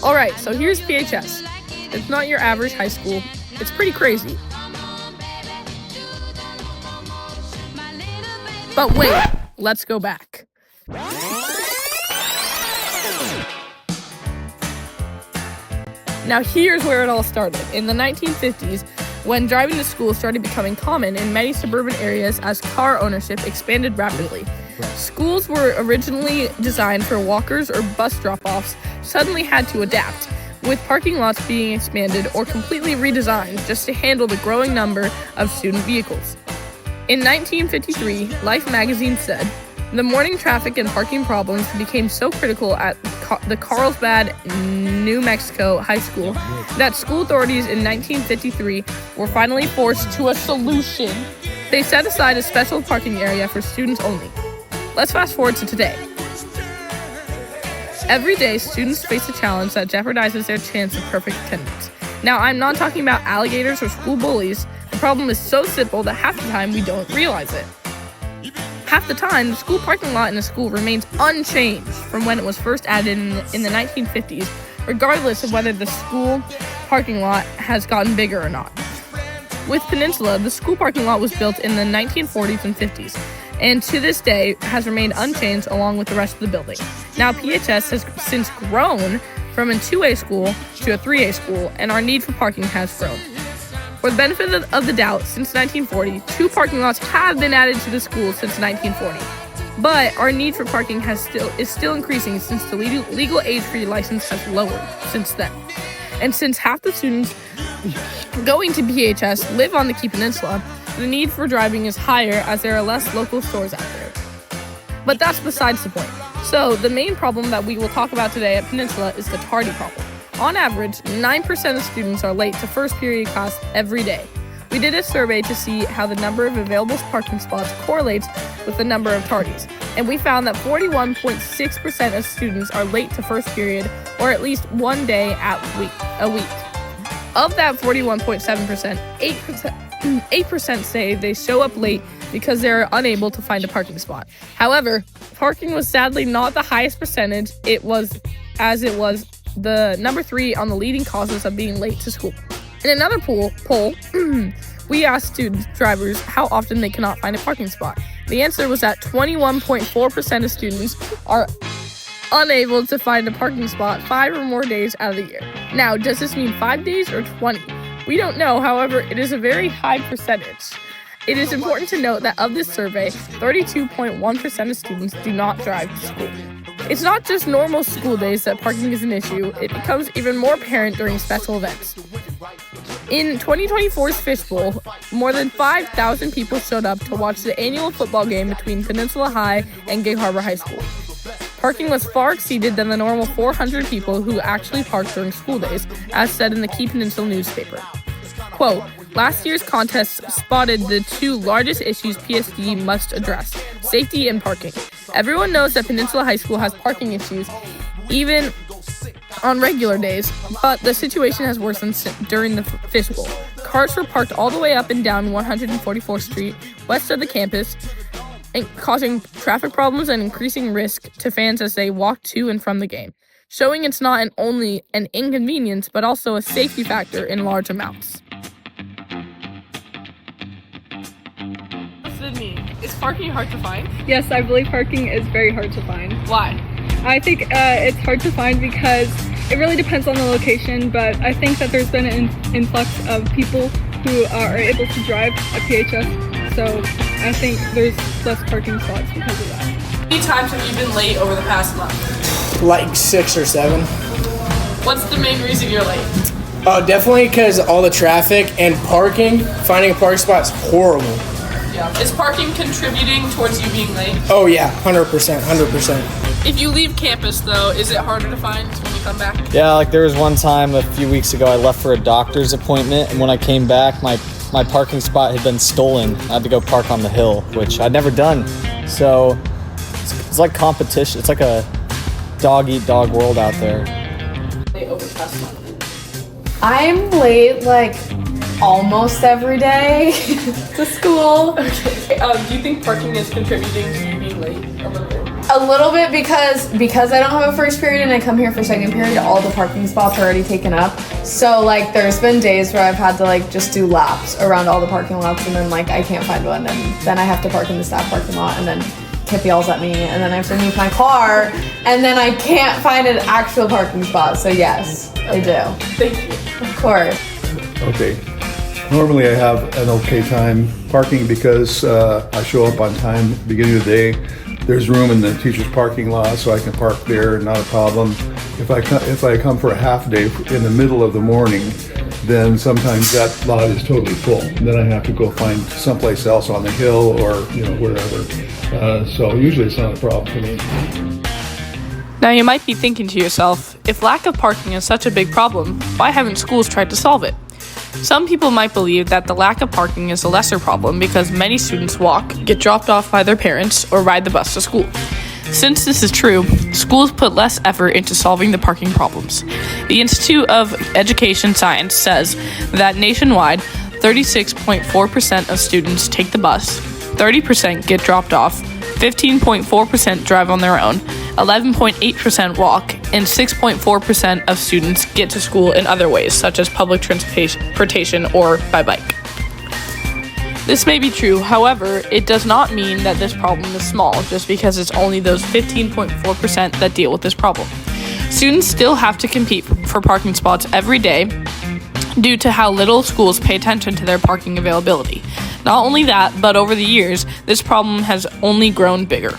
Alright, so here's PHS. It's not your average high school. It's pretty crazy. But wait, let's go back. Now here's where it all started. In the 1950s, when driving to school started becoming common in many suburban areas as car ownership expanded rapidly. Schools were originally designed for walkers or bus drop-offs, suddenly had to adapt, with parking lots being expanded or completely redesigned just to handle the growing number of student vehicles. In 1953, Life magazine said, "The morning traffic and parking problems became so critical at the Carlsbad, New Mexico High School that school authorities in 1953 were finally forced to a solution. They set aside a special parking area for students only." Let's fast forward to today. Every day, students face a challenge that jeopardizes their chance of perfect attendance. Now, I'm not talking about alligators or school bullies. The problem is so simple that half the time we don't realize it. Half the time, the school parking lot in a school remains unchanged from when it was first added in the 1950s, regardless of whether the school parking lot has gotten bigger or not. With Peninsula, the school parking lot was built in the 1940s and 50s, and to this day has remained unchanged along with the rest of the building. Now, PHS has since grown from a 2A school to a 3A school, and our need for parking has grown. For the benefit of the doubt, since 1940, 2 parking lots have been added to the school since 1940. But our need for parking is still increasing since the legal age for your license has lowered since then. And since half the students going to PHS live on the Key Peninsula, the need for driving is higher as there are less local stores out there. But that's besides the point. So the main problem that we will talk about today at Peninsula is the tardy problem. On average, 9% of students are late to first period class every day. We did a survey to see how the number of available parking spots correlates with the number of tardies, and we found that 41.6% of students are late to first period, or at least one day a week. Of that 41.7%, 8% say they show up late because they're unable to find a parking spot. However, parking was sadly not the highest percentage. It was the number 3 on the leading causes of being late to school. In another poll, we asked drivers how often they cannot find a parking spot. The answer was that 21.4% of students are unable to find a parking spot 5 or more days out of the year. Now, does this mean 5 days or 20? We don't know, however, it is a very high percentage. It is important to note that of this survey, 32.1% of students do not drive to school. It's not just normal school days that parking is an issue, it becomes even more apparent during special events. In 2024's Fishbowl, more than 5,000 people showed up to watch the annual football game between Peninsula High and Gig Harbor High School. Parking was far exceeded than the normal 400 people who actually parked during school days, as said in the Key Peninsula newspaper. Quote, "Last year's contest spotted the 2 largest issues PSD must address, safety and parking. Everyone knows that Peninsula High School has parking issues, even on regular days, but the situation has worsened during the Fishbowl. Cars were parked all the way up and down 144th Street, west of the campus, and causing traffic problems and increasing risk to fans as they walk to and from the game, showing it's not only an inconvenience, but also a safety factor in large amounts." Sydney, is parking hard to find? Yes, I believe parking is very hard to find. Why? I think it's hard to find because it really depends on the location, but I think that there's been an influx of people who are able to drive at PHS, so I think there's less parking spots because of that. How many times have you been late over the past month? Like 6 or 7. What's the main reason you're late? Definitely because all the traffic and parking. Finding a parking spot is horrible. Yeah. Is parking contributing towards you being late? Oh yeah, 100%. If you leave campus, though, is it harder to find when you come back? Yeah, like there was one time a few weeks ago I left for a doctor's appointment, and when I came back, my parking spot had been stolen. I had to go park on the hill, which I'd never done. So it's like competition. It's like a dog-eat-dog world out there. I'm late like almost every day to school. Okay. Do you think parking is contributing to you being late a little bit? A little bit because I don't have a first period and I come here for second period, all the parking spots are already taken up. So like there's been days where I've had to like just do laps around all the parking lots and then like I can't find one and then I have to park in the staff parking lot and then Kip yells at me and then I have to move my car and then I can't find an actual parking spot. So yes, I do. Thank you. Of course. Okay. Normally I have an okay time parking because I show up on time at the beginning of the day. There's room in the teacher's parking lot, so I can park there, not a problem. If I come for a half day in the middle of the morning, then sometimes that lot is totally full. And then I have to go find someplace else on the hill or wherever. So usually it's not a problem for me. Now you might be thinking to yourself, if lack of parking is such a big problem, why haven't schools tried to solve it? Some people might believe that the lack of parking is a lesser problem because many students walk, get dropped off by their parents, or ride the bus to school. Since this is true, schools put less effort into solving the parking problems. The Institute of Education Science says that nationwide, 36.4% of students take the bus, 30% get dropped off, 15.4% drive on their own, 11.8% walk, and 6.4% of students get to school in other ways, such as public transportation or by bike. This may be true, however, it does not mean that this problem is small, just because it's only those 15.4% that deal with this problem. Students still have to compete for parking spots every day due to how little schools pay attention to their parking availability. Not only that, but over the years, this problem has only grown bigger.